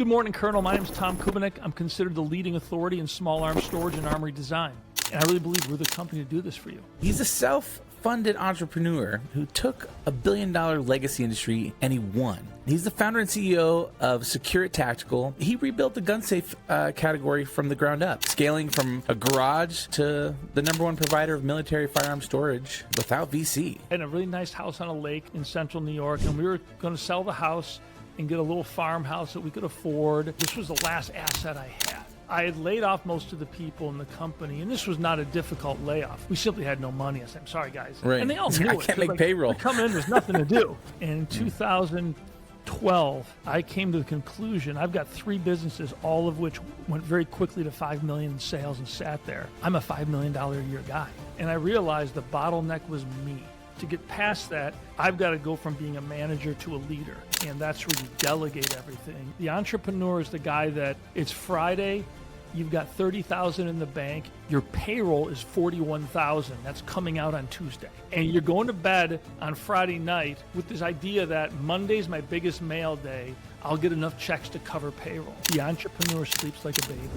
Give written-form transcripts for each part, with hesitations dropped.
Good morning, Colonel. My name is Tom Kubanik. I'm considered the leading authority in small arms storage and armory design. And I really believe we're the company to do this for you. He's a self-funded entrepreneur who took a billion-dollar legacy industry and he won. He's the founder and CEO of SecureIt Tactical. He rebuilt the gun safe category from the ground up, scaling from a garage to the #1 provider of military firearm storage without VC. I had a really nice house on a lake in central New York, and we were going to sell the house and get a little farmhouse that we could afford. This was the last asset I had. I had laid off most of the people in the company, and this was not a difficult layoff. We simply had no money. I said, I'm sorry, guys. Right. And they all knew I it. can't make payroll. Come in, there's nothing to do. And in 2012, I came to the conclusion, I've got 3 businesses, all of which went very quickly to $5 million in sales and sat there. I'm a $5 million a year guy. And I realized the bottleneck was me. To get past that, I've got to go from being a manager to a leader. And that's where you delegate everything. The entrepreneur is the guy that it's Friday, you've got $30,000 in the bank, your payroll is $41,000. That's coming out on Tuesday. And you're going to bed on Friday night with this idea that Monday's my biggest mail day. I'll get enough checks to cover payroll. The entrepreneur sleeps like a baby.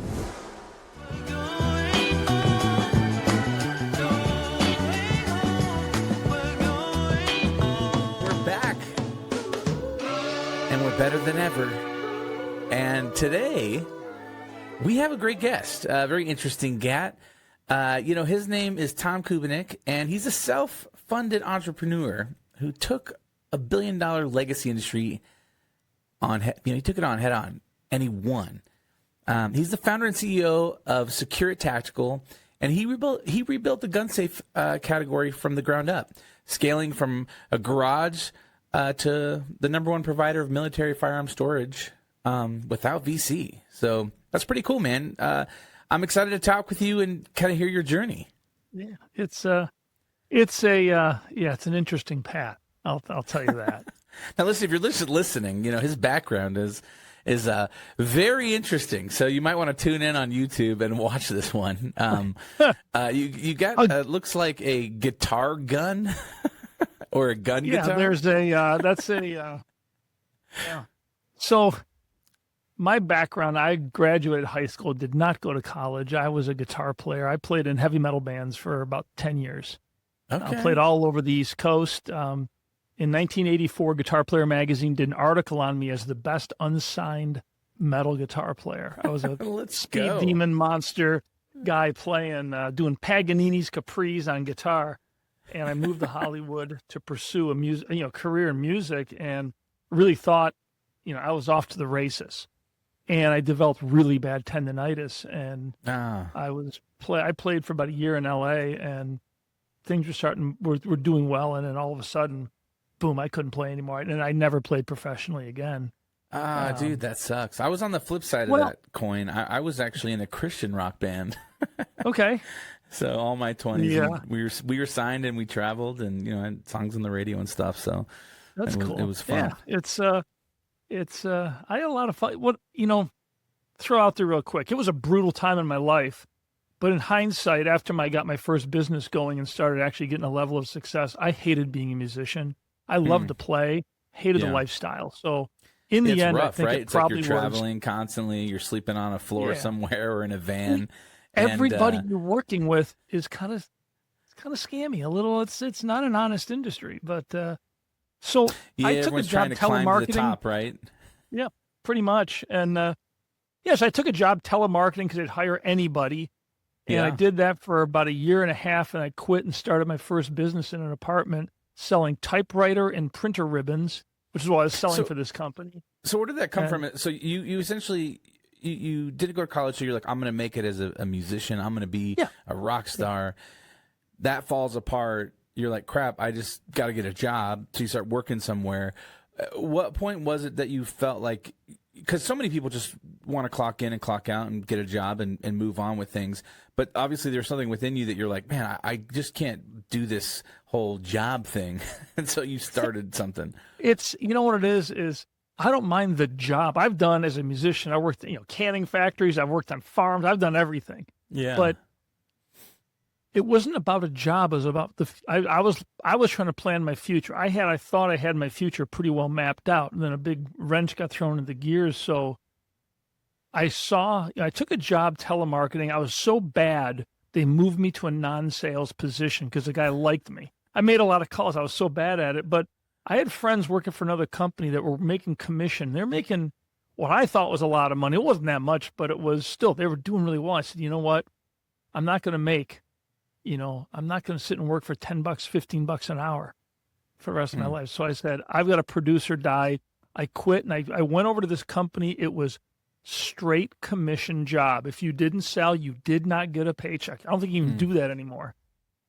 Better than ever. And today we have a great guest, a very interesting gat. His name is Tom Kubanik, and he's a self-funded entrepreneur who took a billion-dollar legacy industry he took it on head on, and he won. He's the founder and CEO of SecureIt Tactical, and he rebuilt the gun safe category from the ground up, scaling from a garage to the #1 provider of military firearm storage without VC. So that's pretty cool, man. I'm excited to talk with you and kind of hear your journey. Yeah, it's an interesting path. I'll tell you that. Now, listen, if you're listening, his background is very interesting. So you might want to tune in on YouTube and watch this one. You got looks like a guitar gun. Or a gun guitar? Yeah, there's yeah. So my background, I graduated high school, did not go to college. I was a guitar player. I played in heavy metal bands for about 10 years. Okay. I played all over the East Coast. In 1984, Guitar Player magazine did an article on me as the best unsigned metal guitar player. I was a speed demon monster guy playing, doing Paganini's Capris on guitar. And I moved to Hollywood to pursue a career in music, and really thought, I was off to the races. And I developed really bad tendonitis, and I played for about a year in LA, and things were doing well, and then all of a sudden, boom, I couldn't play anymore, and I never played professionally again. Dude, that sucks. I was on the flip side of that coin. I was actually in a Christian rock band. Okay. So all my 20s, we were signed and we traveled and had songs on the radio and stuff. So that's cool. It was fun. Yeah, I had a lot of fun. Throw out there real quick. It was a brutal time in my life, but in hindsight, after I got my first business going and started actually getting a level of success, I hated being a musician. I loved to play, hated the lifestyle. So in the end, rough, I think right? it probably like you're traveling constantly. You're sleeping on a floor somewhere or in a van. Everybody you're working with is kind of scammy a little. It's not an honest industry, but so I took a job telemarketing. To the top, right? Yeah, pretty much. And yes, I took a job telemarketing because I'd hire anybody, and I did that for about a year and a half, and I quit and started my first business in an apartment selling typewriter and printer ribbons, which is what I was selling for this company. So where did that come from? So you essentially. You didn't go to college, so you're like, I'm going to make it as a musician. I'm going to be a rock star. That falls apart. You're like, crap, I just got to get a job. So you start working somewhere. What point was it that you felt like, because so many people just want to clock in and clock out and get a job and move on with things. But obviously there's something within you that you're like, man, I just can't do this whole job thing. And so you started something. It's, what it is I don't mind the job. I've done as a musician. I worked, canning factories. I've worked on farms. I've done everything. Yeah. But it wasn't about a job. It was about I was trying to plan my future. I thought I had my future pretty well mapped out, and then a big wrench got thrown in the gears. So I took a job telemarketing. I was so bad, they moved me to a non-sales position because the guy liked me. I made a lot of calls. I was so bad at it, but I had friends working for another company that were making commission. They're making what I thought was a lot of money. It wasn't that much, but it was still, they were doing really well. I said, you know what? I'm not going to sit and work for $10, $15 an hour for the rest of my life. So I said, I've got a producer die. I quit and I went over to this company. It was straight commission job. If you didn't sell, you did not get a paycheck. I don't think you even do that anymore.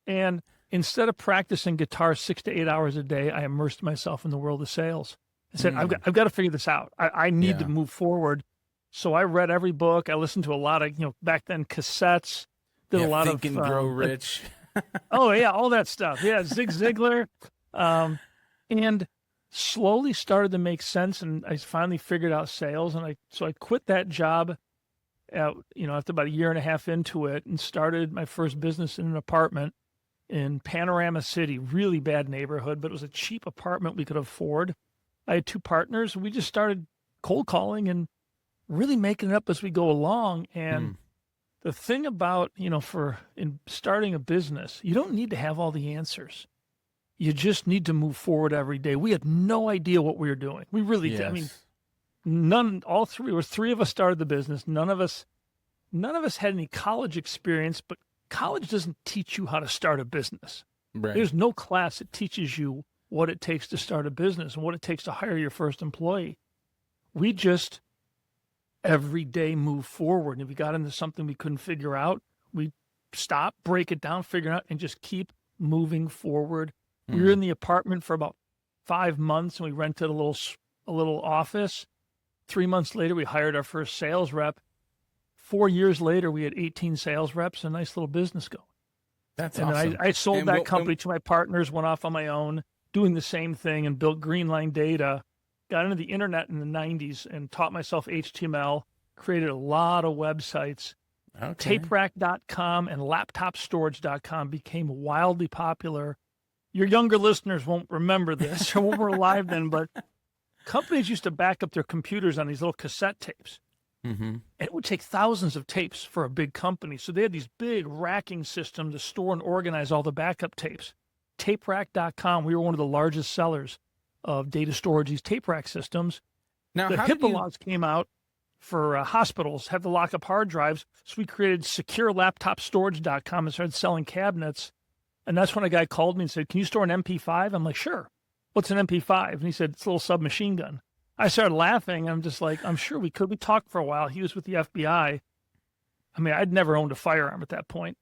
And instead of practicing guitar 6 to 8 hours a day, I immersed myself in the world of sales. I said, I've got to figure this out. I need to move forward. So I read every book. I listened to a lot of, back then cassettes, did a lot Think of and Grow Rich. oh yeah, all that stuff. Yeah. Zig Ziglar. And slowly started to make sense. And I finally figured out sales. And I quit that job after about a year and a half into it and started my first business in an apartment in Panorama City, really bad neighborhood, but it was a cheap apartment we could afford. I had 2 partners. We just started cold calling and really making it up as we go along. And the thing about, in starting a business, you don't need to have all the answers. You just need to move forward every day. We had no idea what we were doing. We really did. I mean, all 3 of us started the business. None of us had any college experience, but college doesn't teach you how to start a business. Right. There's no class that teaches you what it takes to start a business and what it takes to hire your first employee. We just every day move forward. And if we got into something we couldn't figure out, we stop, break it down, figure it out, and just keep moving forward. We were in the apartment for about 5 months, and we rented a little office. 3 months later, we hired our first sales rep. 4 years later, we had 18 sales reps, a nice little business going. That's and awesome. Then I sold that company to my partners, went off on my own, doing the same thing, and built Greenline Data. Got into the internet in the 90s and taught myself HTML, created a lot of websites. Okay. Taperack.com and laptopstorage.com became wildly popular. Your younger listeners won't remember this or won't were alive then, but companies used to back up their computers on these little cassette tapes. And it would take thousands of tapes for a big company. So they had these big racking systems to store and organize all the backup tapes. Taperack.com, we were one of the largest sellers of data storage, these tape rack systems. Now, the HIPAA laws came out for hospitals, have to lock up hard drives. So we created SecureLaptopStorage.com and started selling cabinets. And that's when a guy called me and said, can you store an MP5? I'm like, sure. What's an MP5? And he said, it's a little submachine gun. I started laughing. I'm just like, I'm sure we could. We talked for a while. He was with the FBI. I mean, I'd never owned a firearm at that point.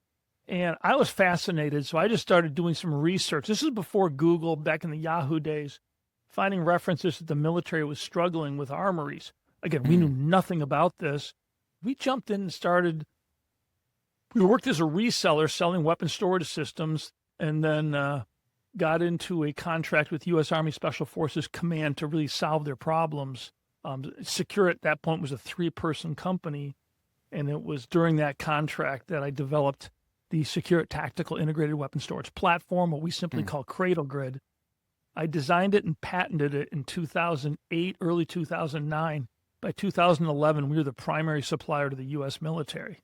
And I was fascinated. So I just started doing some research. This is before Google, back in the Yahoo days, finding references that the military was struggling with armories. Again, we knew nothing about this. We jumped in and we worked as a reseller selling weapon storage systems, and then got into a contract with U.S. Army Special Forces Command to really solve their problems. SecureIt at that point was a 3-person company, and it was during that contract that I developed the SecureIt Tactical Integrated Weapon Storage Platform, what we simply call Cradle Grid. I designed it and patented it in 2008, early 2009. By 2011, we were the primary supplier to the U.S. military.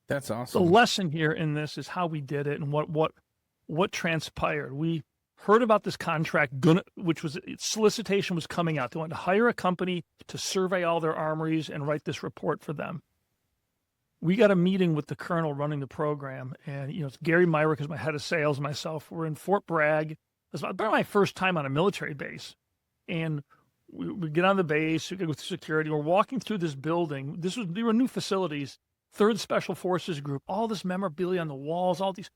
That's awesome. The lesson here in this is how we did it and what transpired. We heard about this contract, which was solicitation was coming out. They wanted to hire a company to survey all their armories and write this report for them. We got a meeting with the colonel running the program, and it's Gary Myrick is my head of sales, myself. We're in Fort Bragg. It was about my first time on a military base, and we get on the base. We go with security. We're walking through this building. They were new facilities. 3rd Special Forces Group. All this memorabilia on the walls. All these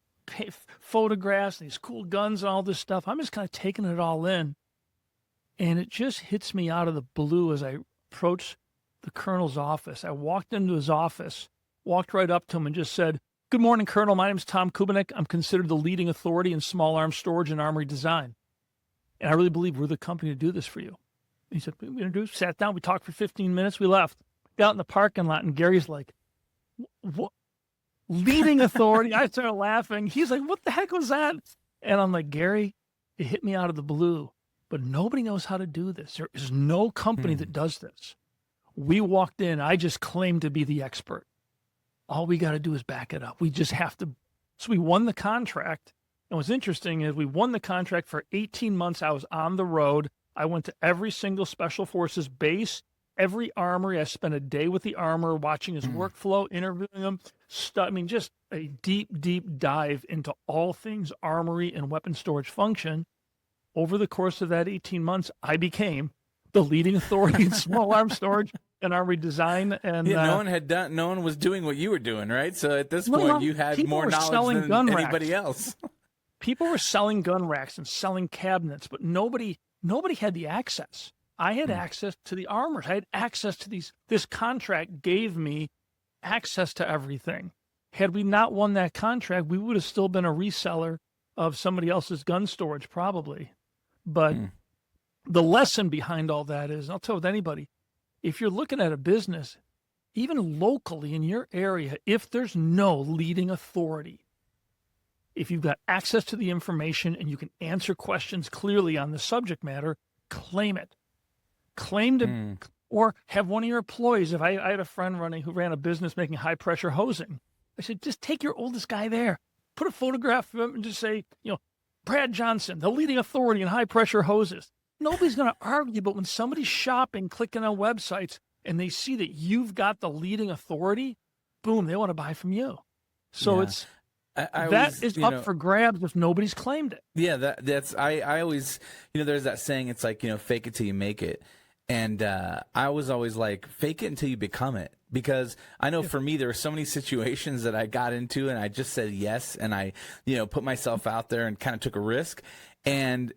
photographs, these cool guns, and all this stuff. I'm just kind of taking it all in, and it just hits me out of the blue as I approach the colonel's office. I walked into his office. Walked right up to him and just said, "Good morning, Colonel. My name is Tom Kubanik. I'm considered the leading authority in small arms storage and armory design. And I really believe we're the company to do this for you." And he said, we introduced, sat down, we talked for 15 minutes, we left. Got out in the parking lot, and Gary's like, "What? Leading authority?" I started laughing. He's like, "What the heck was that?" And I'm like, "Gary, it hit me out of the blue, but nobody knows how to do this. There is no company that does this. We walked in. I just claimed to be the expert. All we got to do is back it up. We just have to. So we won the contract. And what's interesting is we won the contract for 18 months. I was on the road. I went to every single Special Forces base, every armory. I spent a day with the armor, watching his workflow, interviewing him. Just a deep, deep dive into all things armory and weapon storage function. Over the course of that 18 months, I became the leading authority in small arms storage and armory design. And no one was doing what you were doing, right? So at this point, you had more knowledge than anybody else. People were selling gun racks and selling cabinets, but nobody had the access. I had access to the armors. I had access to these. This contract gave me access to everything. Had we not won that contract, we would have still been a reseller of somebody else's gun storage, probably. But the lesson behind all that is, I'll tell with anybody, if you're looking at a business, even locally in your area, if there's no leading authority, if you've got access to the information and you can answer questions clearly on the subject matter, claim it. Claim to, or have one of your employees. If I had a friend who ran a business making high pressure hosing, I said, just take your oldest guy there, put a photograph of him and just say, Brad Johnson, the leading authority in high pressure hoses. Nobody's going to argue, but when somebody's shopping, clicking on websites, and they see that you've got the leading authority, boom, they want to buy from you. So it's, that is up for grabs if nobody's claimed it. Yeah, that's I always, there's that saying, it's like, fake it till you make it. And I was always like, fake it until you become it. Because I know for me, there were so many situations that I got into and I just said yes. And I, put myself out there and kind of took a risk. And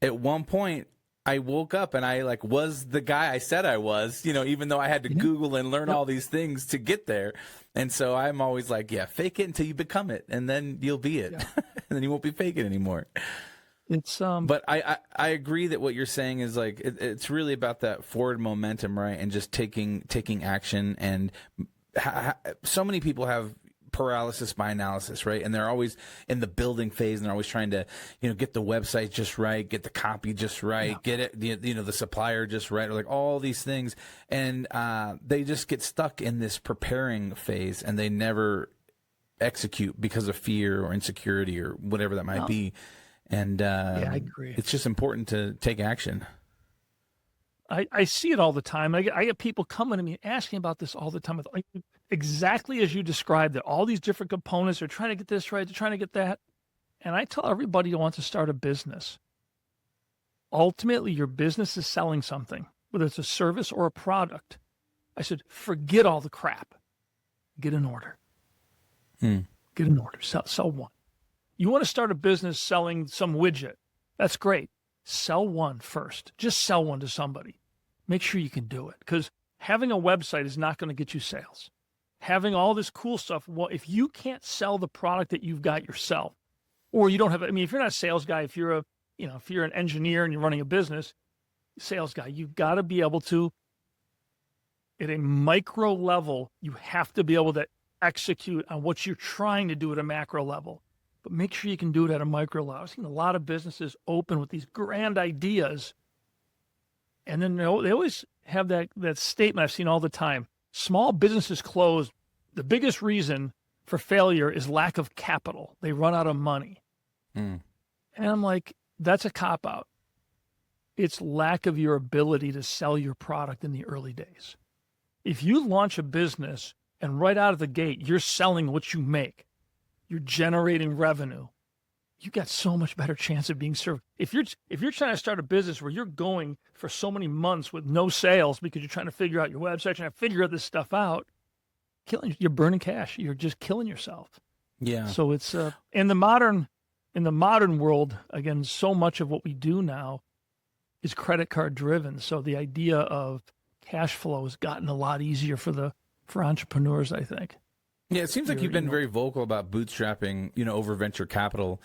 at one point, I woke up and I was the guy I said I was, even though I had to Google and learn all these things to get there. And so I'm always like, fake it until you become it, and then you'll be it. Yeah. And then you won't be faking anymore. It's But I agree that what you're saying is it's really about that forward momentum, right? And just taking action. And so many people have paralysis by analysis, right? And they're always in the building phase, and they're always trying to, get the website just right, get the copy just right, get it, the supplier just right, or all these things. And they just get stuck in this preparing phase, and they never execute because of fear or insecurity or whatever that might be. And I agree. It's just important to take action. I see it all the time. I get people coming to me asking about this all the time. Exactly as you described it, all these different components. They're trying to get this right. They're trying to get that. And I tell everybody who wants to start a business, ultimately your business is selling something, whether it's a service or a product. I said, forget all the crap. Get an order. Get an order. Sell one. You want to start a business selling some widget. That's great. Sell one first. Just sell one to somebody. Make sure you can do it, because having a website is not going to get you sales. Having all this cool stuff, well, if you can't sell the product that you've got yourself, or you don't have, if you're not a sales guy, if you're an engineer and you're running a business, sales guy, you've got to be able to, at a micro level, you have to be able to execute on what you're trying to do at a macro level. But make sure you can do it at a micro level. I've seen a lot of businesses open with these grand ideas, and then they always have that statement I've seen all the time. Small businesses close. The biggest reason for failure is lack of capital. They run out of money. And I'm like, that's a cop-out. It's lack of your ability to sell your product in the early days. If you launch a business and right out of the gate, you're selling what you make, you're generating revenue, you got so much better chance of being served. If you're trying to start a business where you're going for so many months with no sales because you're trying to figure out your website, trying to figure this stuff out, you're burning cash. You're just killing yourself. Yeah. So it's in the modern world, again, so much of what we do now is credit card driven. So the idea of cash flow has gotten a lot easier for entrepreneurs, I think. Yeah, it seems like you've been very vocal about bootstrapping, over venture capital.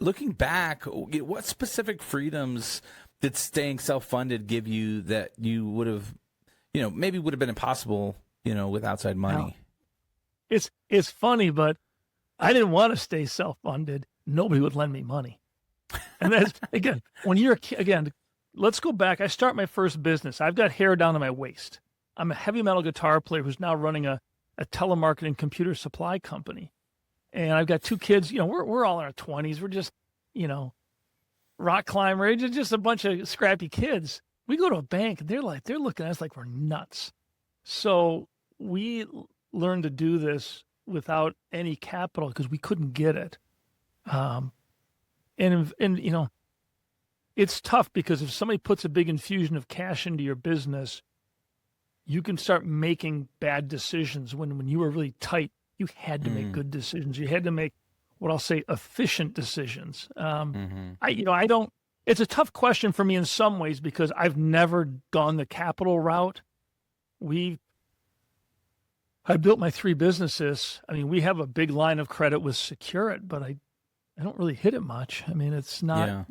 Looking back, what specific freedoms did staying self-funded give you that you would have, maybe would have been impossible, with outside money? Now, it's funny, but I didn't want to stay self-funded. Nobody would lend me money. And that's, again, when you're a kid, let's go back. I start my first business. I've got hair down to my waist. I'm a heavy metal guitar player who's now running a telemarketing computer supply company. And I've got 2 kids, we're all in our 20s. We're just, rock climber, just a bunch of scrappy kids. We go to a bank and they're looking at us like we're nuts. So we learned to do this without any capital because we couldn't get it. And it's tough because if somebody puts a big infusion of cash into your business, you can start making bad decisions. When you were really tight, you had to make good decisions. You had to make what I'll say efficient decisions. It's a tough question for me in some ways because I've never gone the capital route. I built my 3 businesses. I mean, we have a big line of credit with SecureIt, but I don't really hit it much. I mean, it's not,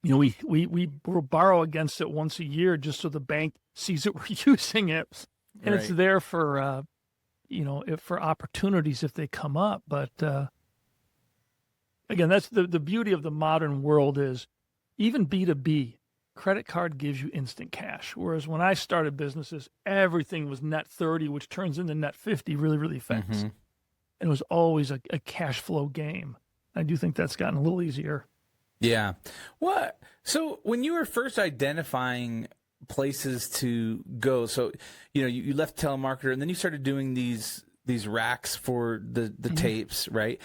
we borrow against it once a year just so the bank sees that we're using it. And it's there for, for opportunities if they come up. But again, that's the beauty of the modern world is even B2B, credit card gives you instant cash. Whereas when I started businesses, everything was net 30, which turns into net 50 really, really fast. And it was always a cash flow game. I do think that's gotten a little easier. Yeah. What? So when you were first identifying places to go, so, you left telemarketer and then you started doing these racks for the tapes, right?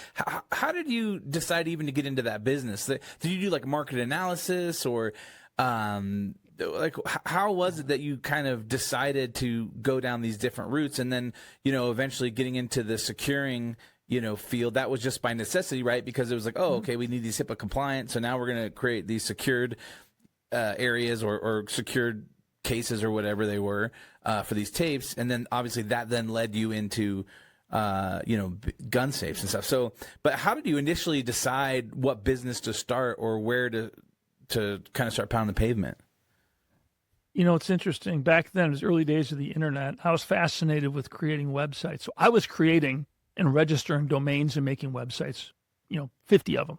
How did you decide even to get into that business? Did you do like market analysis or, how was it that you kind of decided to go down these different routes and then, eventually getting into the securing, field? That was just by necessity, right? Because it was like, oh, okay, we need these HIPAA compliant. So now we're going to create these secured areas or secured cases or whatever they were for these tapes. And then obviously that then led you into, gun safes and stuff. So, but how did you initially decide what business to start or where to kind of start pounding the pavement? It's interesting. Back then, it was early days of the internet. I was fascinated with creating websites. So I was creating and registering domains and making websites, 50 of them.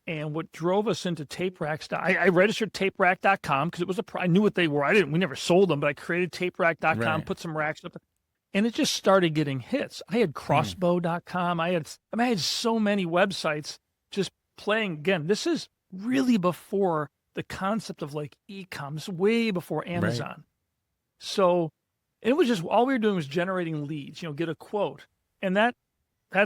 And what drove us into tape racks, I registered taperack.com because it was I knew what they were. We never sold them, but I created taperack.com, put some racks up, and it just started getting hits. I had crossbow.com. I had so many websites just playing. Again, this is really before the concept of like e-coms, way before Amazon. Right. So it was just, all we were doing was generating leads, get a quote. And that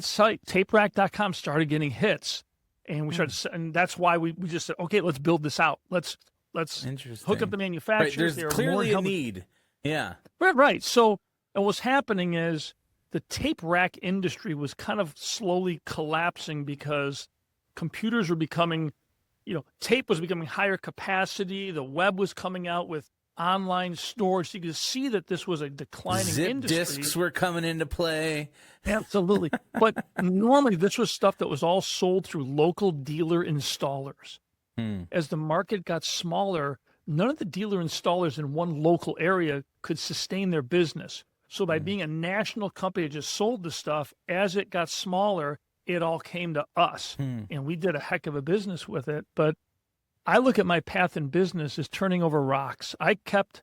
site, taperack.com, started getting hits. And we started, and that's why we just said, okay, let's build this out. Let's hook up the manufacturers. Right, there's clearly a need. Yeah. Right. So, and what's happening is the tape rack industry was kind of slowly collapsing because computers were becoming, tape was becoming higher capacity. The web was coming out with online storage. So you could see that this was a declining industry. Zip disks were coming into play. Absolutely. But normally this was stuff that was all sold through local dealer installers. As the market got smaller, none of the dealer installers in one local area could sustain their business. So by being a national company that just sold the stuff, as it got smaller, it all came to us. And we did a heck of a business with it. But I look at my path in business as turning over rocks. I kept,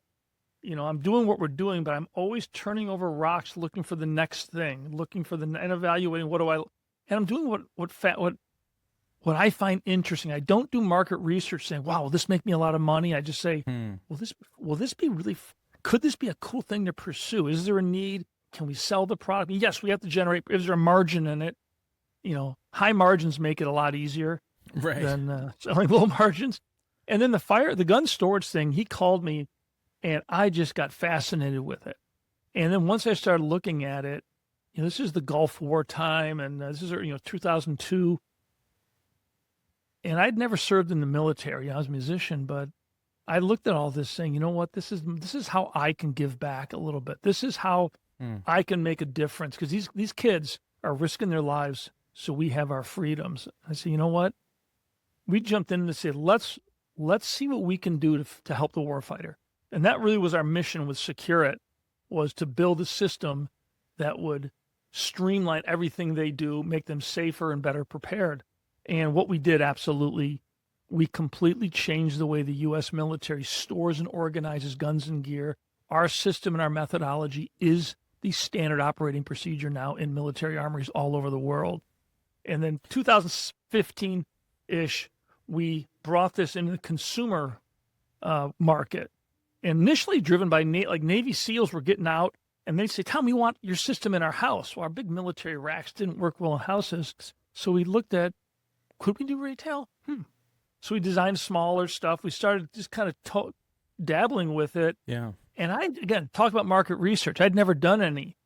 I'm doing what we're doing, but I'm always turning over rocks, looking for the next thing, and evaluating and I'm doing what I find interesting. I don't do market research saying, wow, will this make me a lot of money? I just say, will this be really, could this be a cool thing to pursue? Is there a need? Can we sell the product? Yes, we have to generate, is there a margin in it? High margins make it a lot easier. Than selling low margins. And then the gun storage thing, he called me and I just got fascinated with it. And then once I started looking at it, this is the Gulf War time and this is 2002. And I'd never served in the military. I was a musician, but I looked at all this saying, you know what, this is how I can give back a little bit. This is how I can make a difference because these kids are risking their lives so we have our freedoms. I said, you know what? We jumped in and said, let's see what we can do to help the warfighter. And that really was our mission with SecureIt, was to build a system that would streamline everything they do, make them safer and better prepared. And what we did, absolutely, we completely changed the way the U.S. military stores and organizes guns and gear. our system and our methodology is the standard operating procedure now in military armories all over the world. And then 2015-ish, we brought this into the consumer market, initially driven by like Navy SEALs were getting out, and they'd say, Tom, we want your system in our house. Well, our big military racks didn't work well in houses, so we looked at, could we do retail? So we designed smaller stuff. We started just kind of dabbling with it. Yeah. And I, again, talk about market research. I'd never done any.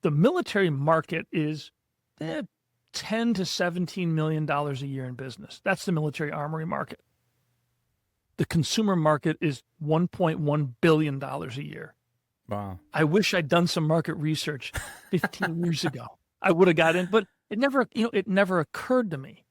The military market is 10 to $17 million a year in business. That's the military armory market. The consumer market is $1.1 billion a year. Wow. I wish I'd done some market research 15 years ago. I would have got in, but it never occurred to me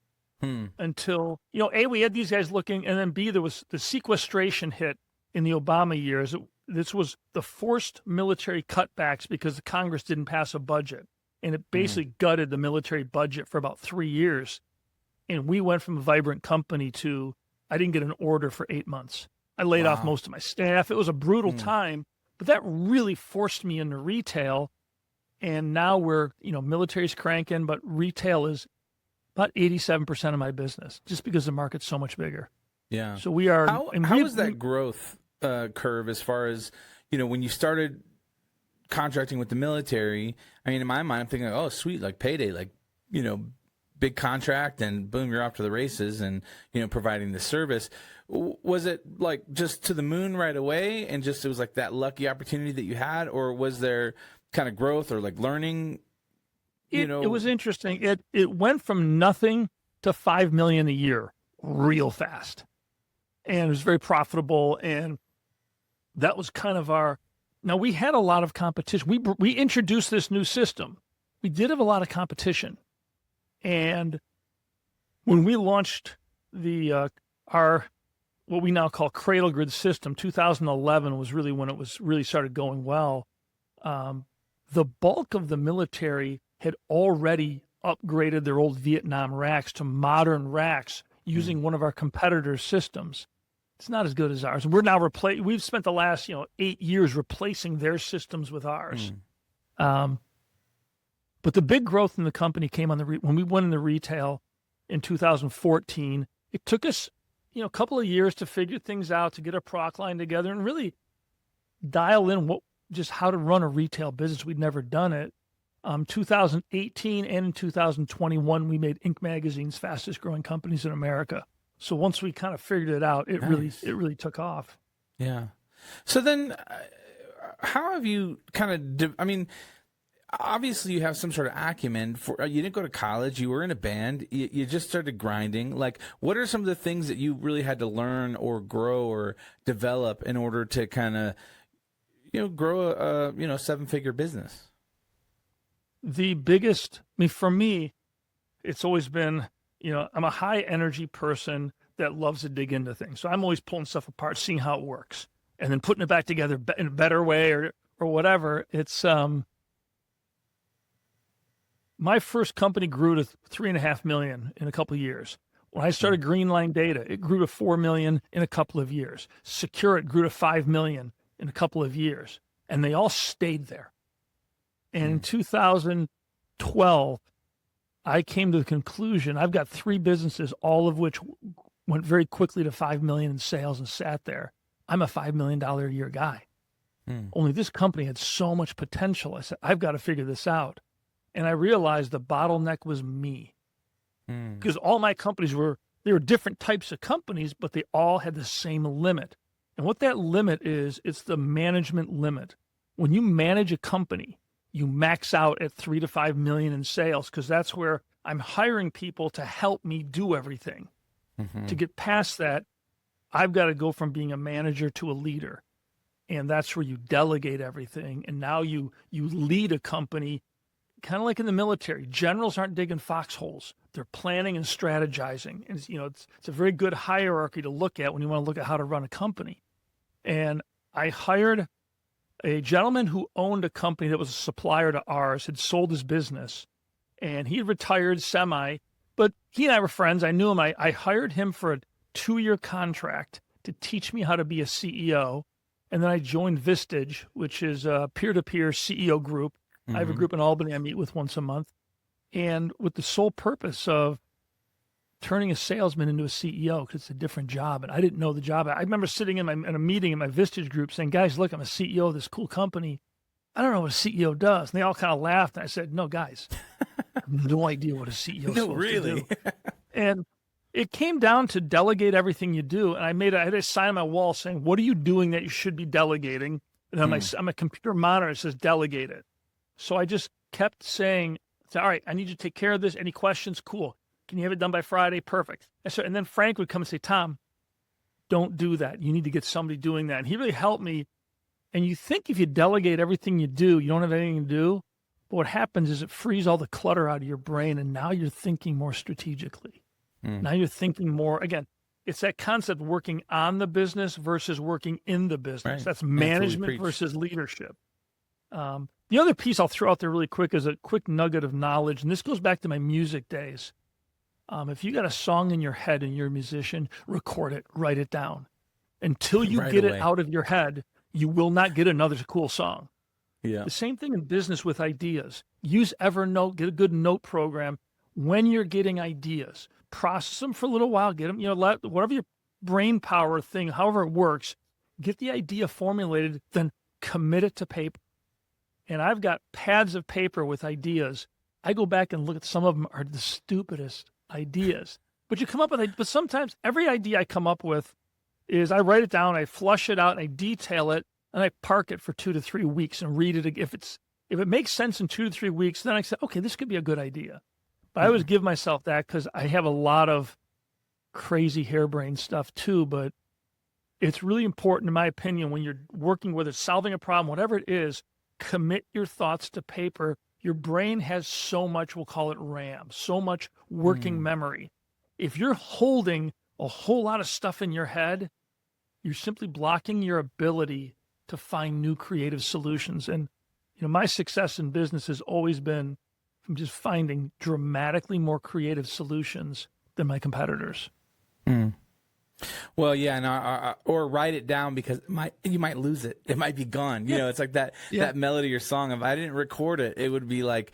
until, A, we had these guys looking, and then B, there was the sequestration hit in the Obama years. This was the forced military cutbacks because the Congress didn't pass a budget. And it basically gutted the military budget for about 3 years. And we went from a vibrant company to, I didn't get an order for 8 months. I laid off most of my staff. It was a brutal time, but that really forced me into retail. And now we're, military's cranking, but retail is about 87% of my business just because the market's so much bigger. Yeah. So we are. How is that growth curve as far as, when you started contracting with the military? I mean, in my mind, I'm thinking, oh, sweet, like payday, like, big contract and boom, you're off to the races and, providing the service. Was it like just to the moon right away and just it was like that lucky opportunity that you had, or was there kind of growth or like learning? It was interesting. It went from nothing to $5 million a year real fast. And it was very profitable. And that was kind of now we had a lot of competition. We introduced this new system. We did have a lot of competition. And when we launched our what we now call cradle grid system, 2011 was really when it was really started going well. The bulk of the military had already upgraded their old Vietnam racks to modern racks using one of our competitors' systems. It's not as good as ours. And we're now we've spent the last, 8 years replacing their systems with ours. But the big growth in the company came when we went into retail in 2014. It took us, a couple of years to figure things out, to get a product line together and really dial in just how to run a retail business. We'd never done it. 2018 and in 2021, we made Inc. Magazine's fastest growing companies in America. So once we kind of figured it out, it really took off. Yeah. So then how have you kind of, obviously you have some sort of acumen you didn't go to college, you were in a band, you just started grinding. Like, what are some of the things that you really had to learn or grow or develop in order to kind of, grow a 7-figure business? The biggest, for me, it's always been, I'm a high energy person that loves to dig into things. So I'm always pulling stuff apart, seeing how it works, and then putting it back together in a better way or whatever. It's, my first company grew to $3.5 million in a couple of years. When I started Greenline Data, it grew to $4 million in a couple of years. SecureIt grew to $5 million in a couple of years, and they all stayed there. And in 2012, I came to the conclusion, I've got 3 businesses, all of which went very quickly to $5 million in sales and sat there. I'm a $5 million a year guy. Only this company had so much potential. I said, I've got to figure this out. And I realized the bottleneck was me. Because all my companies they were different types of companies, but they all had the same limit. And what that limit is, it's the management limit. When you manage a company, you max out at 3 to 5 million in sales, because that's where I'm hiring people to help me do everything. To get past that, I've got to go from being a manager to a leader. And that's where you delegate everything. And now you lead a company, kind of like in the military. Generals aren't digging foxholes. They're planning and strategizing. And it's a very good hierarchy to look at when you want to look at how to run a company. And I hired a gentleman who owned a company that was a supplier to ours, had sold his business, and he retired semi, but he and I were friends. I knew him. I hired him for a 2-year contract to teach me how to be a CEO. And then I joined Vistage, which is a peer-to-peer CEO group. I have a group in Albany I meet with once a month, and with the sole purpose of turning a salesman into a CEO, because it's a different job. And I didn't know the job. I remember sitting in a meeting in my Vistage group saying, guys, look, I'm a CEO of this cool company. I don't know what a CEO does. And they all kind of laughed. And I said, no, guys, I have no idea what a CEO is supposed to do. And it came down to delegate everything you do. And I had a sign on my wall saying, what are you doing that you should be delegating? And on my computer monitor, it says delegate it. So I just kept saying, all right, I need you to take care of this. Any questions? Cool. Can you have it done by Friday? Perfect. And then Frank would come and say, Tom, don't do that. You need to get somebody doing that. And he really helped me. And you think if you delegate everything you do, you don't have anything to do. But what happens is it frees all the clutter out of your brain. And now you're thinking more strategically. Now you're thinking more, again, it's that concept of working on the business versus working in the business. Right. That's management versus leadership. The other piece I'll throw out there really quick is a quick nugget of knowledge. And this goes back to my music days. If you got a song in your head and you're a musician, record it, write it down. Until you get it out of your head, you will not get another cool song. Yeah. The same thing in business with ideas. Use Evernote, get a good note program. When you're getting ideas, process them for a little while, get them, whatever your brain power thing, however it works, get the idea formulated, then commit it to paper. And I've got pads of paper with ideas. I go back and look at some of them are the stupidest ideas. But you come up with but sometimes every idea I come up with is I write it down, I flush it out, and I detail it, and I park it for 2 to 3 weeks and read it. If it makes sense in 2 to 3 weeks, then I say, okay, this could be a good idea. But I always give myself that because I have a lot of crazy harebrained stuff too. But it's really important, in my opinion, when you're working, whether it's solving a problem, whatever it is, commit your thoughts to paper. Your brain has so much, we'll call it RAM, so much working memory. If you're holding a whole lot of stuff in your head, you're simply blocking your ability to find new creative solutions. And, my success in business has always been from just finding dramatically more creative solutions than my competitors. Well, yeah, or write it down because you might lose it. It might be gone. It's like that melody or song. If I didn't record it, it would be like,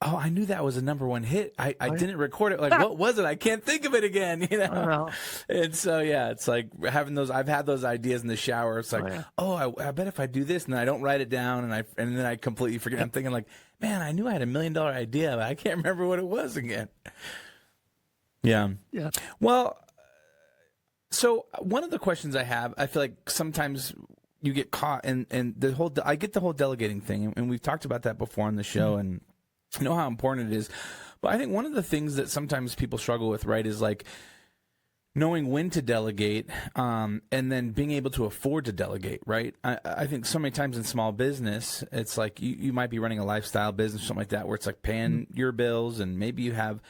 oh, I knew that was a #1 hit. I didn't record it. Like, what was it? I can't think of it again. And so it's like having those. I've had those ideas in the shower. It's like, I bet if I do this and I don't write it down and then I completely forget. I'm thinking like, man, I knew I had $1 million idea, but I can't remember what it was again. Yeah. Yeah. Well. So one of the questions I have, I feel like sometimes you get caught in I get the whole delegating thing, and we've talked about that before on the show, and I know how important it is. But I think one of the things that sometimes people struggle with, right, is like knowing when to delegate, and then being able to afford to delegate, right? I think so many times in small business, it's like you might be running a lifestyle business or something like that, where it's like paying your bills, and maybe you have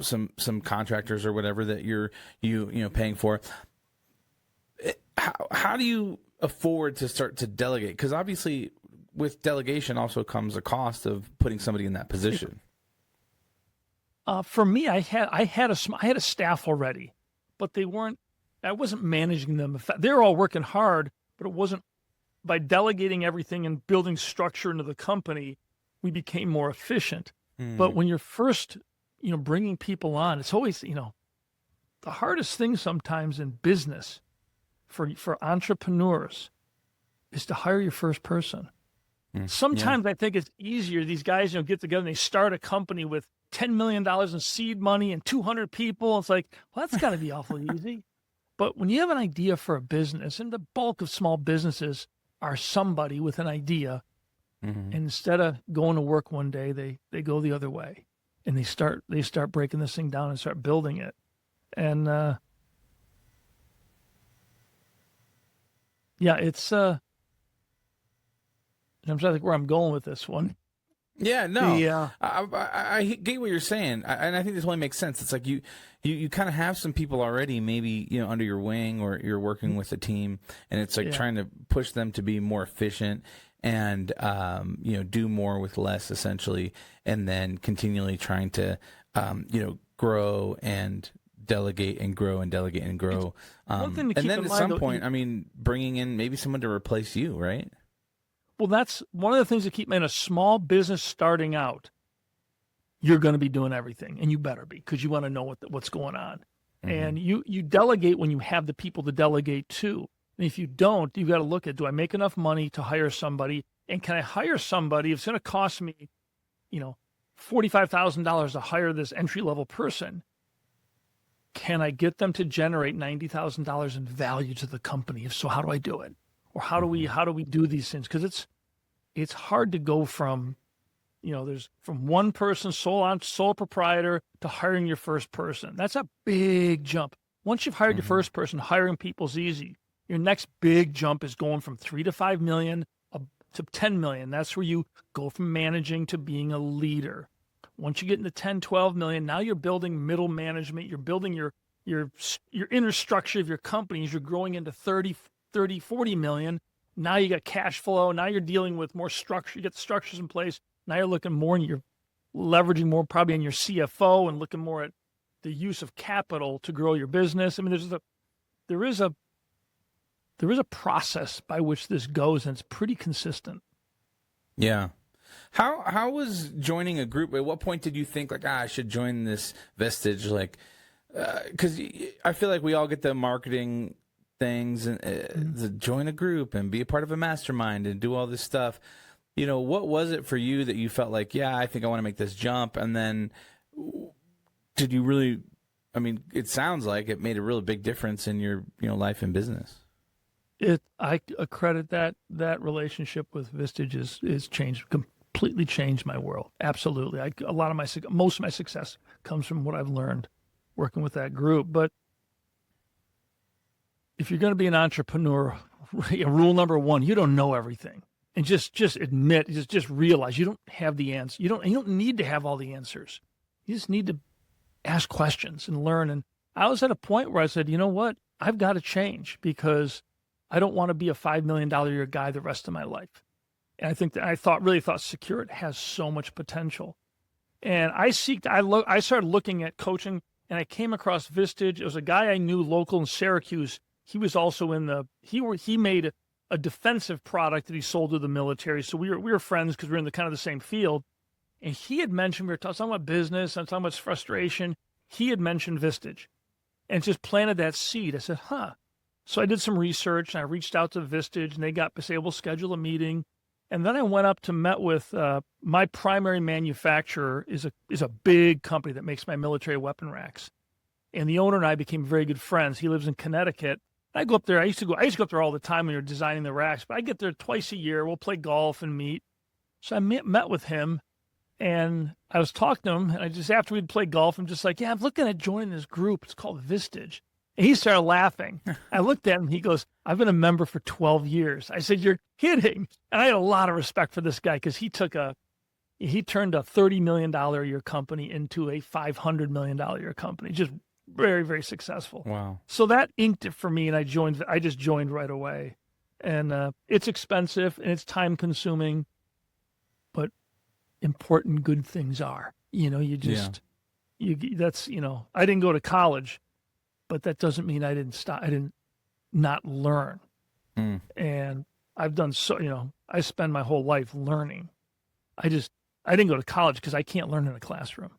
some contractors or whatever that you're paying for. How do you afford to start to delegate? Because obviously, with delegation also comes a cost of putting somebody in that position. For me, I had a staff already, but I wasn't managing them. They were all working hard, but it wasn't. By delegating everything and building structure into the company, we became more efficient. But when you're first bringing people on, it's always, the hardest thing sometimes in business for entrepreneurs is to hire your first person. Sometimes I think it's easier. These guys, get together and they start a company with $10 million in seed money and 200 people. It's like, well, that's got to be awfully easy. But when you have an idea for a business, and the bulk of small businesses are somebody with an idea, and instead of going to work one day, they go the other way. And they start breaking this thing down and start building it. And it's I'm trying to think where I'm going with this one. Yeah, no, I get what you're saying, and I think this only makes sense. It's like you kind of have some people already, maybe under your wing, or you're working with a team, and it's like trying to push them to be more efficient and do more with less, essentially, and then continually trying to grow and delegate and grow and delegate and grow. One thing to keep and then in at mind, some though, point, I mean, bringing in maybe someone to replace you, right? well, that's one of the things to keep in a small business starting out. You're going to be doing everything, and you better be, because you want to know what's going on. And you delegate when you have the people to delegate to. And if you don't, you've got to look at, do I make enough money to hire somebody? And can I hire somebody? It's going to cost me, $45,000 to hire this entry-level person. Can I get them to generate $90,000 in value to the company? If so, how do I do it? Or how do we do these things? Because it's hard to go from, there's from one person, sole proprietor, to hiring your first person. That's a big jump. Once you've hired your first person, hiring people's easy. Your next big jump is going from 3 to 5 million up to 10 million. That's where you go from managing to being a leader. Once you get into 10, 12 million, now you're building middle management. You're building your inner structure of your companies. You're growing into 30, 40 million. Now you got cash flow. Now you're dealing with more structure. You get the structures in place. Now you're looking more, and you're leveraging more probably in your CFO and looking more at the use of capital to grow your business. I mean, there is a process by which this goes, and it's pretty consistent. Yeah. How was joining a group? At what point did you think like, I should join this Vestige? Like, because I feel like we all get the marketing things and join a group and be a part of a mastermind and do all this stuff. What was it for you that you felt like, yeah, I think I want to make this jump? And then did you really, I mean, it sounds like it made a really big difference in your, life and business. I accredit that relationship with Vestige is completely changed my world. Absolutely. Most of my success comes from what I've learned working with that group. But if you're going to be an entrepreneur, rule number one, you don't know everything. And just admit, just realize you don't have the answer. You don't need to have all the answers. You just need to ask questions and learn. And I was at a point where I said, you know what? I've got to change, because I don't want to be a $5 million a year guy the rest of my life. And I think that I really thought SecureIt has so much potential. And I started looking at coaching, and I came across Vestige. It was a guy I knew local in Syracuse. He was also he made a defensive product that he sold to the military. So we were friends because we were in the kind of the same field. And he had mentioned, we were talking about business and talking about frustration. He had mentioned Vestige and just planted that seed. I said, huh. So I did some research, and I reached out to Vestige, and they said, we'll schedule a meeting. And then I went up to met with my primary manufacturer is a big company that makes my military weapon racks. And the owner and I became very good friends. He lives in Connecticut. I go up there. I used to go up there all the time when you're designing the racks, but I get there twice a year. We'll play golf and meet. So I met with him, and I was talking to him, and after we'd played golf, I'm just like, yeah, I'm looking at joining this group. It's called Vestige. And he started laughing. I looked at him. He goes, I've been a member for 12 years. I said, you're kidding. And I had a lot of respect for this guy, because he turned a $30 million a year company into a $500 million a year company. Just very, very successful. Wow. So that inked it for me, and I just joined right away. And it's expensive and it's time consuming, but important good things are. I didn't go to college, but that doesn't mean I didn't not learn. And I've done I spend my whole life learning. I didn't go to college because I can't learn in a classroom.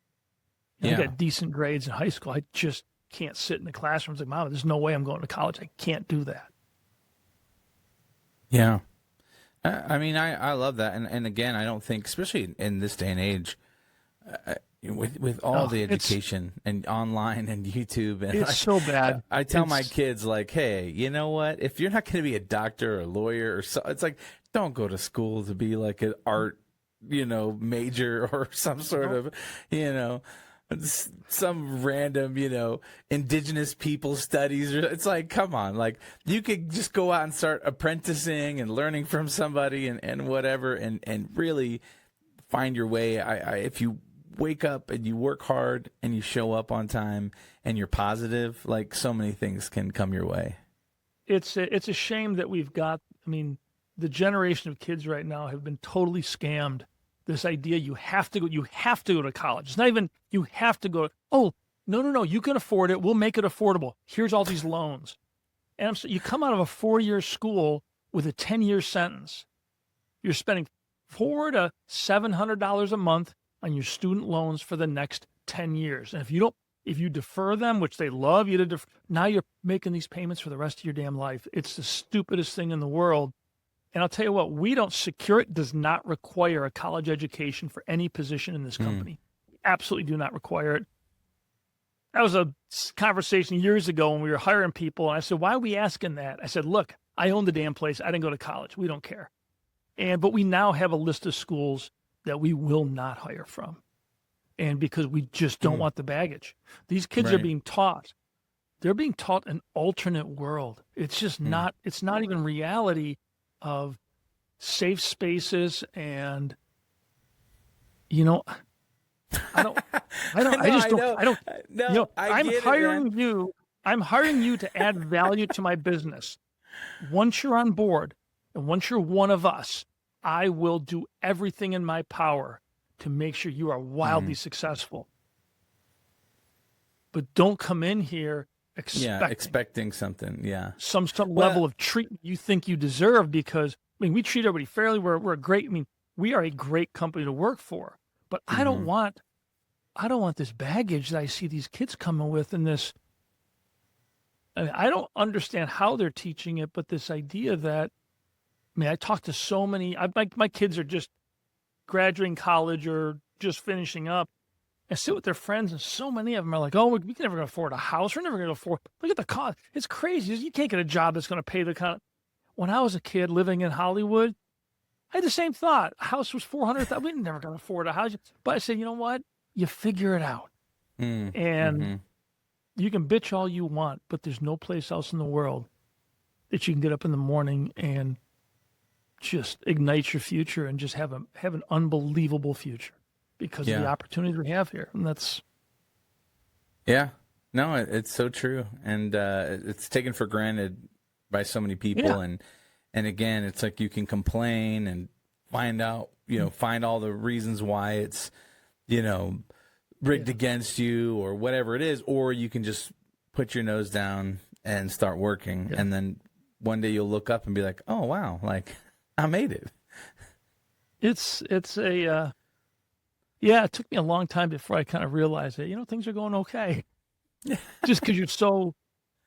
I got decent grades in high school. I just can't sit in the classroom. It's like, Mom, there's no way I'm going to college. I can't do that. Yeah. I mean, I love that. And again, I don't think, especially in this day and age, with all the education and online and YouTube, and it's so bad. I tell my kids, like, hey, you know what? If you're not going to be a doctor or a lawyer or so, it's like, don't go to school to be like an art, major or some sort of, some random, indigenous people studies. It's like, come on, like you could just go out and start apprenticing and learning from somebody and whatever, and really find your way. If you wake up and you work hard and you show up on time and you're positive, like so many things can come your way. It's a shame that we've got, the generation of kids right now have been totally scammed. This idea you have to go to college. It's not even you have to go. Oh, No, you can afford it. We'll make it affordable. Here's all these loans. And you come out of a 4-year school with a 10-year sentence. You're spending $400 to $700 a month on your student loans for the next 10 years. And if you defer them, which they love you to defer, now you're making these payments for the rest of your damn life. It's the stupidest thing in the world. And I'll tell you what, SecureIt does not require a college education for any position in this company. Absolutely do not require it. That was a conversation years ago when we were hiring people. And I said, why are we asking that? I said, look, I own the damn place. I didn't go to college. We don't care. But we now have a list of schools that we will not hire from. And because we just don't want the baggage. These kids are being taught. They're being taught an alternate world. It's just not, it's not even reality of safe spaces. And, you know, I'm hiring you to add value to my business. Once you're on board and once you're one of us, I will do everything in my power to make sure you are wildly successful. But don't come in here expecting something. Yeah. Some level of treatment you think you deserve, because I mean, we treat everybody fairly. We're a great, I mean, we are a great company to work for, but I don't want this baggage that I see these kids coming with in this. I mean, I don't understand how they're teaching it, but this idea that, I mean, I talk to so many, my kids are just graduating college or just finishing up. I sit with their friends, and so many of them are like, oh, we can never going to afford a house. We're never going to afford, look at the cost. It's crazy. You can't get a job that's going to pay the kind of, when I was a kid living in Hollywood, I had the same thought. A house was $400,000. We're never going to afford a house. But I said, you know what? You figure it out. And you can bitch all you want, but there's no place else in the world that you can get up in the morning and just ignite your future and just have an unbelievable future because of the opportunities we have here. And that's. Yeah, no, it's so true. And it's taken for granted by so many people. Yeah. And again, it's like you can complain and find out, find all the reasons why it's, rigged against you or whatever it is, or you can just put your nose down and start working. Yeah. And then one day you'll look up and be like, oh, wow, like I made it. It took me a long time before I kind of realized that, things are going okay. Just because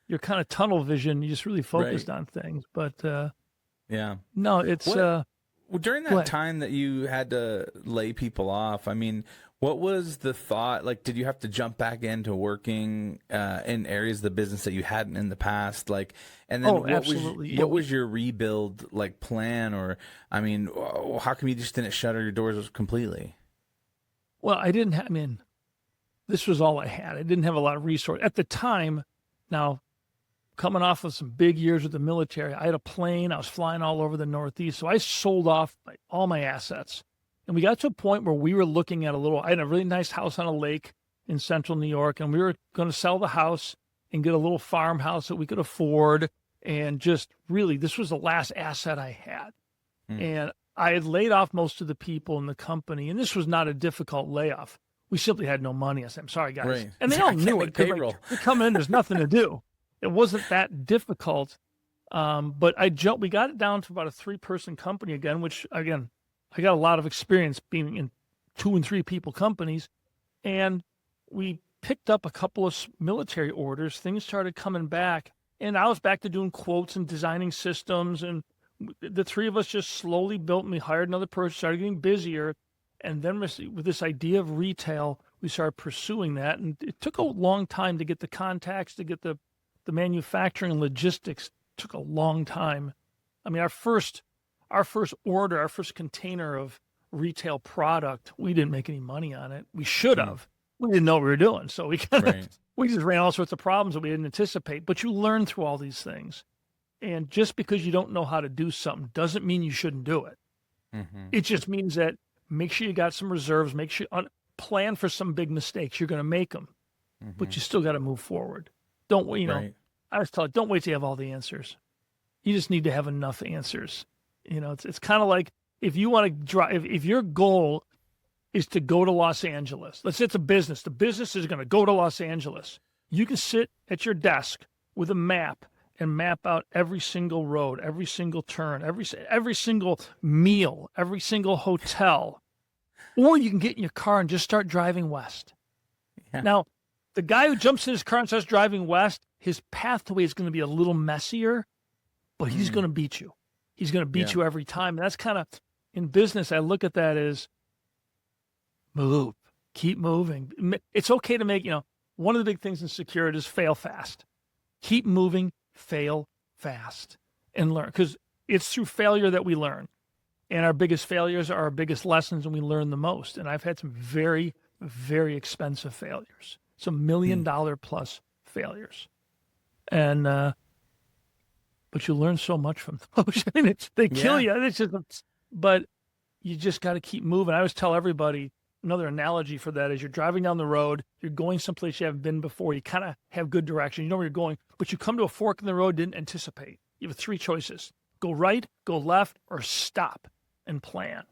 you're kind of tunnel vision, you just really focused on things. But no, it's well, during that time that you had to lay people off, I mean, what was the thought? Like, did you have to jump back into working in areas of the business that you hadn't in the past? Like, and then absolutely. What was your rebuild plan? Or, I mean, how come you just didn't shutter your doors completely? Well, this was all I had. I didn't have a lot of resources at the time. Now, coming off of some big years with the military, I had a plane. I was flying all over the Northeast. So I sold off all my assets. And we got to a point where we were looking at I had a really nice house on a lake in central New York, and we were going to sell the house and get a little farmhouse that we could afford. And just really, this was the last asset I had. And I had laid off most of the people in the company, and this was not a difficult layoff. We simply had no money. I said, I'm sorry, guys. Right. And they all knew it. Payroll. We come in, there's nothing to do. It wasn't that difficult. But we got it down to about a 3-person company again, which, again, I got a lot of experience being in 2 and 3 people companies. And we picked up a couple of military orders. Things started coming back. And I was back to doing quotes and designing systems. And the 3 of us just slowly built, and we hired another person, started getting busier. And then with this idea of retail, we started pursuing that. And it took a long time to get the contacts, to get the manufacturing and logistics. Took a long time. I mean, our first order, our first container of retail product, we didn't make any money on it. We should have. We didn't know what we were doing. So we we just ran all sorts of problems that we didn't anticipate. But you learn through all these things. And just because you don't know how to do something doesn't mean you shouldn't do it. It just means that make sure you got some reserves, make sure plan for some big mistakes. You're going to make them, but you still got to move forward. Don't wait, I was told, don't wait till you have all the answers. You just need to have enough answers. It's kind of like if you want to drive, if your goal is to go to Los Angeles. Let's say it's a business. The business is going to go to Los Angeles. You can sit at your desk with a map and map out every single road, every single turn, every single meal, every single hotel. Or you can get in your car and just start driving west. Yeah. Now, the guy who jumps in his car and starts driving west, his pathway is going to be a little messier, but he's going to beat you. He's going to beat you every time. And that's kind of, in business, I look at that as move, keep moving. It's okay to make, one of the big things in SecureIt is fail fast. Keep moving, fail fast, and learn. Because it's through failure that we learn. And our biggest failures are our biggest lessons, and we learn the most. And I've had some very, very expensive failures, some $1 million plus failures. And, but you learn so much from those. I mean, they kill you. It's just, but you just got to keep moving. I always tell everybody, another analogy for that is you're driving down the road, you're going someplace you haven't been before, you kind of have good direction, you know where you're going, but you come to a fork in the road, didn't anticipate. You have 3 choices: go right, go left, or stop and plan.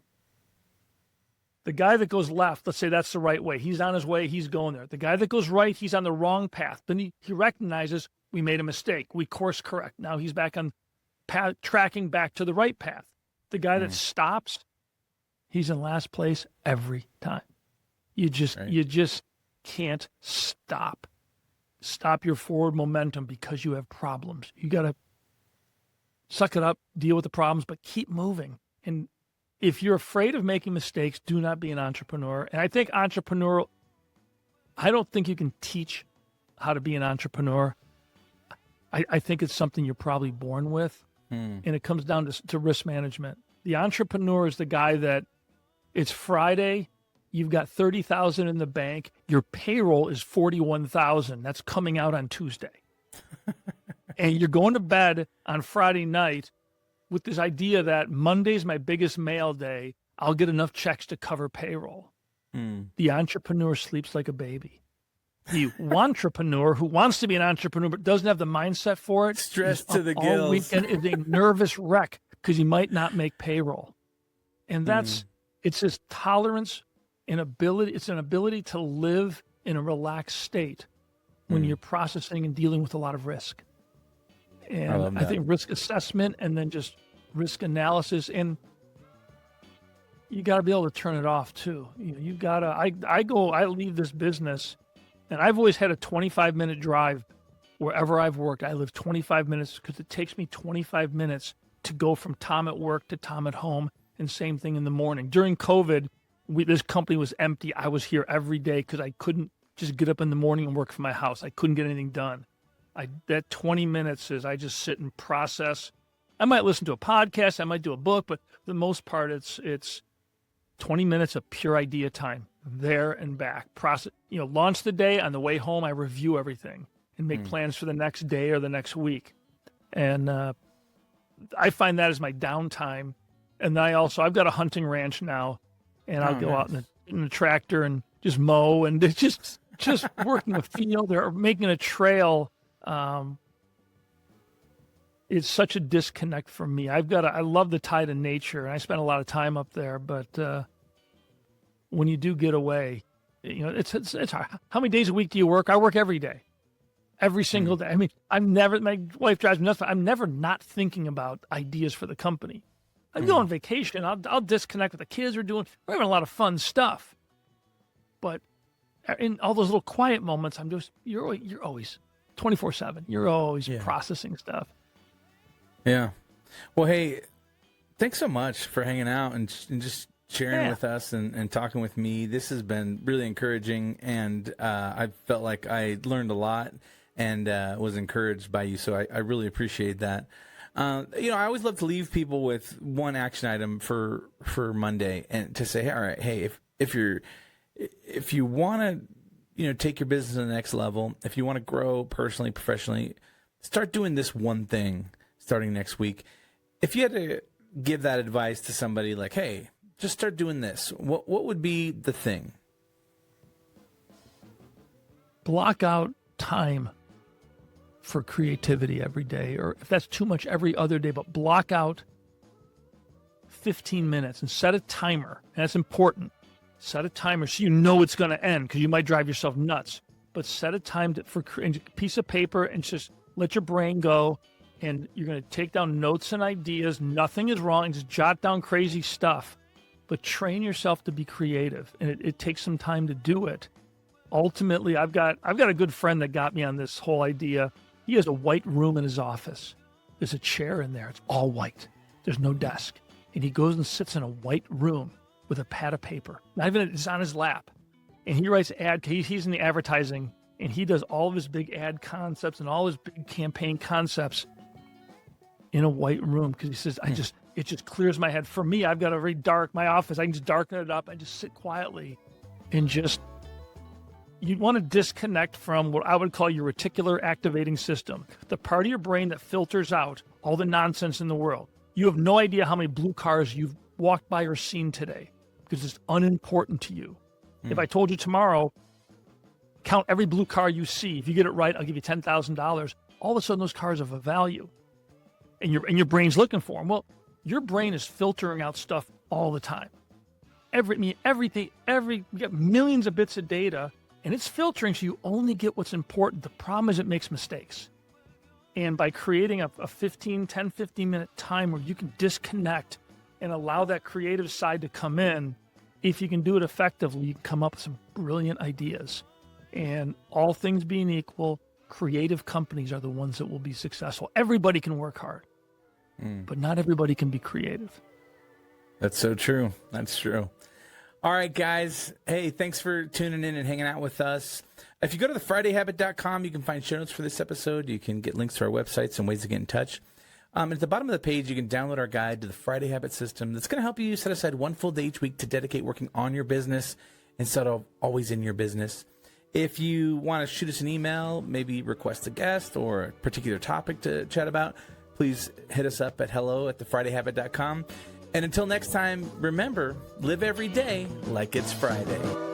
The guy that goes left, let's say that's the right way. He's on his way, he's going there. The guy that goes right, he's on the wrong path. Then he recognizes we made a mistake. We course correct. Now he's back on tracking back to the right path. The guy that stops, he's in last place every time. You just can't stop. Stop your forward momentum because you have problems. You got to suck it up, deal with the problems, but keep moving. And if you're afraid of making mistakes, do not be an entrepreneur. And I think I don't think you can teach how to be an entrepreneur. I think it's something you're probably born with. And it comes down to risk management. The entrepreneur is the guy that it's Friday, you've got $30,000 in the bank, your payroll is $41,000. That's coming out on Tuesday. And you're going to bed on Friday night with this idea that Monday's my biggest mail day. I'll get enough checks to cover payroll. The entrepreneur sleeps like a baby. The wantrepreneur who wants to be an entrepreneur but doesn't have the mindset for it, stressed to the all gills, weekend is a nervous wreck because he might not make payroll. And it's this tolerance and ability. It's an ability to live in a relaxed state when you're processing and dealing with a lot of risk. And I think risk assessment and then just risk analysis, and you got to be able to turn it off too. You got to, I leave this business and I've always had a 25-minute drive wherever I've worked. I live 25 minutes because it takes me 25 minutes to go from Tom at work to Tom at home, and same thing in the morning. During COVID, this company was empty. I was here every day because I couldn't just get up in the morning and work from my house. I couldn't get anything done. That 20 minutes is I just sit and process. I might listen to a podcast, I might do a book, but for the most part, it's 20 minutes of pure idea time, there and back. Process, launch the day. On the way home, I review everything and make plans for the next day or the next week. And I find that as my downtime. And then I've got a hunting ranch now, and I'll go out in the tractor and just mow, and it's just working a field or making a trail. It's such a disconnect from me. I love the tie to nature, and I spend a lot of time up there, but when you do get away, it's hard. How many days a week do you work? I work every day. Every single day. I mean, my wife drives me nuts. I'm never not thinking about ideas for the company. I go on vacation. I'll disconnect with the kids. We're having a lot of fun stuff. But in all those little quiet moments, you're always 24/7. You're always processing stuff. Yeah. Well, hey, thanks so much for hanging out and just sharing with us and talking with me. This has been really encouraging, and I felt like I learned a lot and was encouraged by you. So I really appreciate that. I always love to leave people with one action item for Monday, and to say, all right, hey, if you want to, take your business to the next level, if you want to grow personally, professionally, start doing this one thing starting next week. If you had to give that advice to somebody like, hey, just start doing this, what would be the thing? Block out time for creativity every day, or if that's too much, every other day, but block out 15 minutes and set a timer. And that's important. Set a timer so you know it's going to end, because you might drive yourself nuts. But set a time for a piece of paper and just let your brain go. And you're going to take down notes and ideas. Nothing is wrong. Just jot down crazy stuff. But train yourself to be creative. And it takes some time to do it. Ultimately, I've got a good friend that got me on this whole idea. He has a white room in his office. There's a chair in there. It's all white. There's no desk. And he goes and sits in a white room with a pad of paper. Not even, it's on his lap. And he writes he's in the advertising, and he does all of his big ad concepts and all his big campaign concepts in a white room, because he says, it just clears my head. For me, I've got a very dark, my office, I can just darken it up. I just sit quietly and just, you want to disconnect from what I would call your reticular activating system, the part of your brain that filters out all the nonsense in the world. You have no idea how many blue cars you've walked by or seen today, because it's unimportant to you. If I told you tomorrow, count every blue car you see. If you get it right, I'll give you $10,000. All of a sudden, those cars have a value, and your brain's looking for them. Well, your brain is filtering out stuff all the time. We get millions of bits of data, and it's filtering, so you only get what's important. The problem is it makes mistakes. And by creating a 10, 15-minute time where you can disconnect and allow that creative side to come in, if you can do it effectively, you can come up with some brilliant ideas. And all things being equal, creative companies are the ones that will be successful. Everybody can work hard, but not everybody can be creative. That's so true. That's true. All right, guys. Hey, thanks for tuning in and hanging out with us. If you go to thefridayhabit.com, you can find show notes for this episode. You can get links to our websites and ways to get in touch. At the bottom of the page, you can download our guide to the Friday Habit System. That's going to help you set aside one full day each week to dedicate working on your business instead of always in your business. If you want to shoot us an email, maybe request a guest or a particular topic to chat about, please hit us up at hello@thefridayhabit.com. And until next time, remember, live every day like it's Friday.